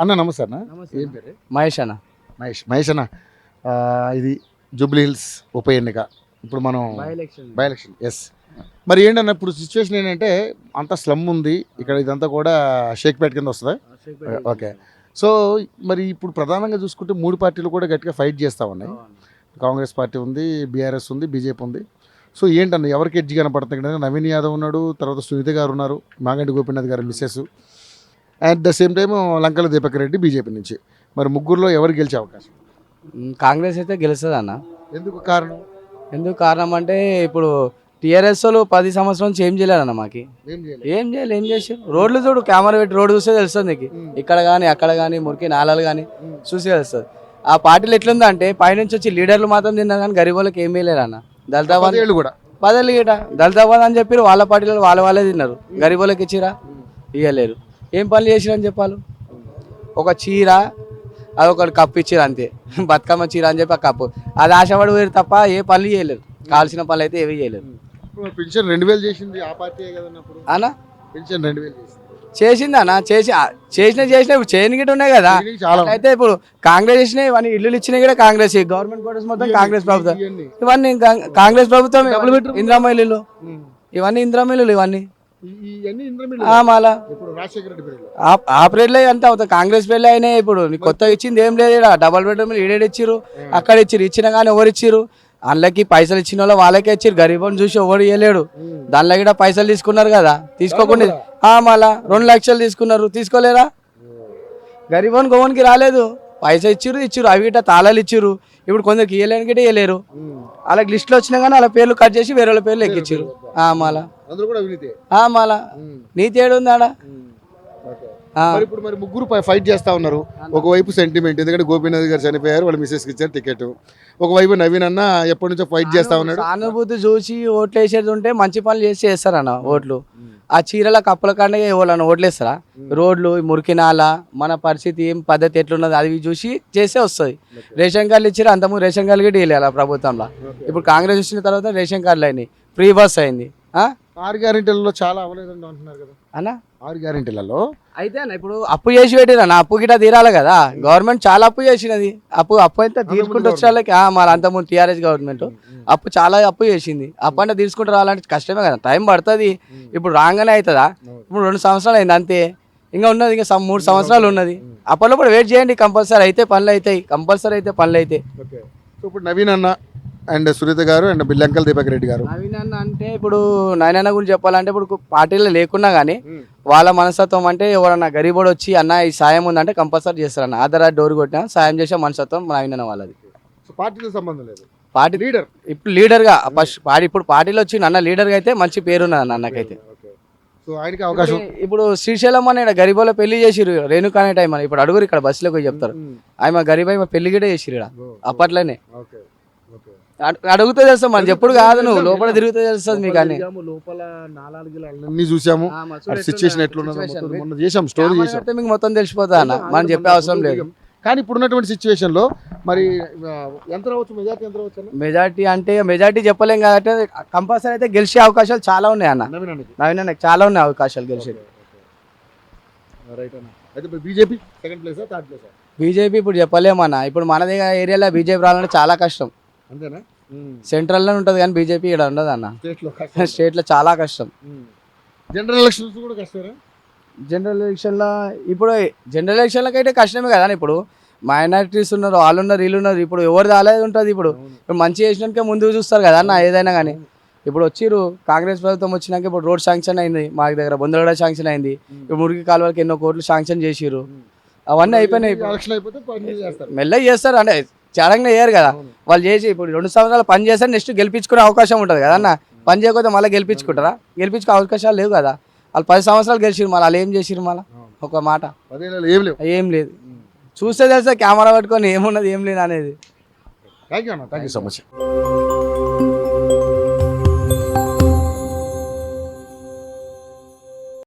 అన్న నమస్తే అన్న. ఏం పేరు? మహేష్ అన్న. మహేష్ అన్న, ఇది జూబ్లీ హిల్స్ ఉప ఎన్నిక. ఇప్పుడు మనం బై ఎలక్షన్. ఎస్. మరి ఏంటన్న ఇప్పుడు సిచ్యువేషన్ ఏంటంటే అంత స్లమ్ ఉంది ఇక్కడ, ఇదంతా కూడా షేక్పేట కింద వస్తుందా? ఓకే. సో మరి ఇప్పుడు ప్రధానంగా చూసుకుంటే 3 పార్టీలు కూడా గట్టిగా ఫైట్ చేస్తూ ఉన్నాయి. కాంగ్రెస్ పార్టీ ఉంది, బీఆర్ఎస్ ఉంది, బీజేపీ ఉంది. సో ఏంటన్న ఎవరికి ఎడ్జి కనపడుతుంది ఇక్కడ? నవీన్ యాదవ్ ఉన్నాడు, తర్వాత సునీత గారు ఉన్నారు, Maganti Gopinath garu misses, at the same time Lankala Deepak Reddy BJP నుంచి. మరి ముగ్గురులో ఎవరు గెలిచే అవకాశం? కాంగ్రెస్ అయితే గెలుస్తుంది అన్న. ఎందుకు కారణం? ఎందుకు కారణం అంటే ఇప్పుడు టీఆర్ఎస్ వాళ్ళు 10 సంవత్సరాల నుంచి ఏం చేయలేరన్న. మాకు ఏం చేశారు? రోడ్లు చూడు, కెమెరా పెట్టి రోడ్డు చూస్తే తెలుస్తుంది నీకు. ఇక్కడ కానీ అక్కడ కానీ మురికి నాళాలు కానీ చూసి తెలుస్తుంది. ఆ పార్టీలు ఎట్లుందంటే పైనుంచి వచ్చి లీడర్లు మాత్రం తిన్నారు కానీ గరీబ్ వాళ్ళకి ఏం వేయలేరు అన్న. దళితాబాద్ కూడా 10 ఏళ్ళు గిట దళితాబాద్ అని చెప్పి వాళ్ళ పార్టీలో వాళ్ళే తిన్నారు. గరీబ్ వాళ్ళకి ఇచ్చిరా? ఇవ్వలేరు. ఏం పనులు చేసిరని చెప్పాలి? ఒక చీర అదొకటి కప్పు ఇచ్చిరు అంతే, బతుకమ్మ చీర అని చెప్పి ఆ కప్పు, అది ఆశపడి వేరు తప్ప ఏ పనులు చేయలేరు. కావాల్సిన పనులు అయితే ఏవి చేయలేరు. పెన్షన్ 2000 చేసింది ఆ పార్టీ అన్న. పెన్షన్ 2000 చేసింది అన్న. చేసిన ఇప్పుడు చేయని గిట్ట ఉన్నాయి కదా. అయితే ఇప్పుడు కాంగ్రెస్ చేసినాయి ఇవన్నీ, ఇల్లు ఇచ్చినాయి కూడా కాంగ్రెస్, గవర్నమెంట్ క్వార్టర్స్ మొత్తం కాంగ్రెస్ ప్రభుత్వం. ఇవన్నీ కాంగ్రెస్ ప్రభుత్వం. ఇందిరమ్మ ఇల్లు ఇవన్నీ, ఇందిరమ్మ ఇల్లు ఇవన్నీ మళ్ళా ఆ పీరియడ్లో అంతా అవుతుంది. కాంగ్రెస్ పీరియడ్లో అయినాయి. ఇప్పుడు కొత్తగా ఇచ్చింది ఏం లేదు. డబల్ బెడ్రూమ్ ఈడేడు ఇచ్చిరు, అక్కడ ఇచ్చిరు. ఇచ్చినా కానీ ఎవరు ఇచ్చిరు? అందులోకి పైసలు ఇచ్చిన వాళ్ళు వాళ్ళకే ఇచ్చిరు. గరీబ్ చూసి ఎవరు ఇవ్వలేడు. దానిలో కూడా పైసలు తీసుకున్నారు కదా. తీసుకోకుండా మళ్ళా 2 లక్షలు తీసుకున్నారు. తీసుకోలేరా? గరీబోన్ గోవన్కి రాలేదు. పైసలు ఇచ్చిరు. అవి గిట్ట తాళాలు ఇచ్చిరు. ఇప్పుడు కొందరికి ఇవ్వలేని గిట్ట ఇవ్వలేరు. వాళ్ళకి లిస్టులు వచ్చినా కానీ వాళ్ళ పేర్లు కట్ చేసి వేరే వాళ్ళ పేర్లు ఎక్కించారు. మళ్ళా నీతి ఏడు ఉంది ఆడ. ఇప్పుడు మరి ముగ్గురు ఫైట్ చేస్తా ఉన్నారు. ఒకవైపు సెంటిమెంట్, ఎందుకంటే గోపీనాథ్ గారు చనిపోయారు, వాళ్ళ మిసెస్ కి ఇచ్చారు టికెట్. ఒకవైపు నవీన్ అన్న ఎప్పటి నుంచో ఫైట్ చేస్తా ఉన్నాడు. సానుభూతి చూసి ఓట్లు వేసేది ఉంటే మంచి పనులు చేస్తారన్న ఓట్లు. ఆ చీరల కప్పుల కాండగా ఎవరన్నా ఓట్లు వేస్తారా? రోడ్లు, మురికినాల, మన పరిస్థితి ఏం పద్ధతి ఎట్లున్నది అది చూసి చేస్తే వస్తుంది. రేషన్ కార్డులు ఇచ్చారు, అంతకుముందు రేషన్ కార్డులు కూడా వేయాలి ప్రభుత్వంలో. ఇప్పుడు కాంగ్రెస్ వచ్చిన తర్వాత రేషన్ కార్డులు అయినాయి, ఫ్రీ బస్ అయింది. 6 గ్యారెంటీలలో చాలా అవ్వలేదని అంటున్నారు కదా అన్న. 6 గ్యారెంటీలలో అయితే అన్న ఇప్పుడు అప్పు చేసి పెట్టినా అప్పు గిట్ట తీరాలి కదా. గవర్నమెంట్ చాలా అప్పు చేసినది. అప్పు అయితే తీసుకుంటూ వచ్చే వాళ్ళకి మరి అంతకుముందు టీఆర్ఎస్ గవర్నమెంట్ అప్పు చాలా అప్పు చేసింది. అప్పు అంటే తీసుకుంటూ రావాలంటే కష్టమే కదా, టైం పడుతుంది. ఇప్పుడు రాగానే అవుతుందా? ఇప్పుడు 2 సంవత్సరాలు అయింది అంతే. ఇంకా ఉన్నది, ఇంకా 3 సంవత్సరాలు ఉన్నది. అప్పట్లో కూడా వెయిట్ చేయండి. కంపల్సరీ అయితే పనులు అవుతాయి. కంపల్సరీ అయితే పనులు అవుతాయి. ఇప్పుడు నవీన్ అన్న అండ్ సునీత గారు అండ్ లంకల దీపక్ రెడ్డి గారు. నవీన్ అన్న అంటే ఇప్పుడు నాయనన్న గురించి చెప్పాలంటే ఇప్పుడు పార్టీలో లేకున్నా కానీ వాళ్ళ మనస్తత్వం అంటే ఎవరన్నా గరీబోడు వచ్చి అన్న ఈ సాయం ఉందంటే కంపల్సరీ చేస్తారన్న. ఆధార్ డోర్ కొట్టినా సాయం చేసే మనస్తత్వం నవీన్ అన్న వాళ్ళది. పార్టీతో సంబంధం లేదు. పార్టీ లీడర్ ఇప్పుడు లీడర్గా ఫస్ట్ ఇప్పుడు పార్టీలో వచ్చి అన్న లీడర్గా అయితే మంచి పేరున్నది అన్న అన్నకైతే. సో ఆయనకి అవకాశం. ఇప్పుడు శ్రీశైలం అని గరీబోలో పెళ్లి చేసిరు రేణుకా అనే టైం అని. ఇప్పుడు అడుగురు ఇక్కడ బస్సులోకి పోయి చెప్తారు. ఆమె గరీబ్ ఆమె పెళ్లి కూడా చేసిరు అప్పట్లోనే. అడుగుతూ చేస్తాం మనం చెప్పుడు కాదు, నువ్వు లోపల తిరుగుతూ తెలుస్తుంది మీకు. అన్ని లోపల అన్ని చూసాము, సిచ్యువేషన్ ఎట్లున్నదో చేసాం, స్టోరీ చేసాం, మీకు మొత్తం తెలిసిపోతా అన్న, మనం చెప్పే అవసరం లేదు. కానీ ఇప్పుడు ఉన్నటువంటి సిచ్యువేషన్ లో మరి ఎంత రావచ్చు మెజార్టీ? ఎంత రావచ్చు? మెజార్టీ అంటే మెజార్టీ చెప్పలేం కాబట్టి కంపల్సరీ అయితే గెలిచే అవకాశాలు చాలా ఉన్నాయి అన్న. నవీన్ అన్నకి చాలా ఉన్నాయి అవకాశాలు గెలిచేది. బీజేపీ సెకండ్ ప్లేసా థర్డ్ ప్లేసా? బీజేపీ ఇప్పుడు చెప్పలేమన్నా. ఇప్పుడు మన దగ్గర ఏరియాలో బీజేపీ రావాలంటే చాలా కష్టం. అంతేనా? సెంట్రల్లో ఉంటుంది కానీ బీజేపీ ఇక్కడ ఉండదు అన్న. స్టేట్లో చాలా కష్టం. జనరల్ ఎలక్షన్స్ కూడా కష్టమేనా? జనరల్ ఎలక్షన్లో ఇప్పుడు జనరల్ ఎలక్షన్లకి అయితే కష్టమే కదా. ఇప్పుడు మైనారిటీస్ ఉన్నారు, వాళ్ళు ఉన్నారు, వీళ్ళు ఉన్నారు. ఇప్పుడు ఎవరు రాలేదు ఉంటుంది. ఇప్పుడు మంచి చేసినాకే ముందుకు చూస్తారు కదా అన్న ఏదైనా కానీ. ఇప్పుడు వచ్చిరు కాంగ్రెస్ ప్రభుత్వం వచ్చినాక ఇప్పుడు రోడ్ శాంక్షన్ అయింది, మా దగ్గర బొందలగడ శాంక్షన్ అయింది. ఇప్పుడు మురికి కాలువలకి ఎన్నో కోట్లు శాంక్షన్ చేసిరు. అవన్నీ అయిపోయినాయి. మెల్లగా చేస్తారు అంటే చడంగా వేయరు కదా వాళ్ళు. చేసి ఇప్పుడు 2 సంవత్సరాలు పని చేస్తారు, నెక్స్ట్ గెలిపించుకునే అవకాశం ఉంటుంది కదా అన్న. పని చేయకపోతే మళ్ళీ గెలిపించుకుంటారా? గెలిపించుకునే అవకాశాలు లేవు కదా. వాళ్ళు 10 సంవత్సరాలు గెలిచిరు, మళ్ళీ వాళ్ళు ఏం చేసిరు? మళ్ళీ ఒక మాట ఏం లేదు. చూస్తే తెలుసా కెమెరా పట్టుకొని ఏమున్నది ఏం లేదు అనేది. Thank you so much.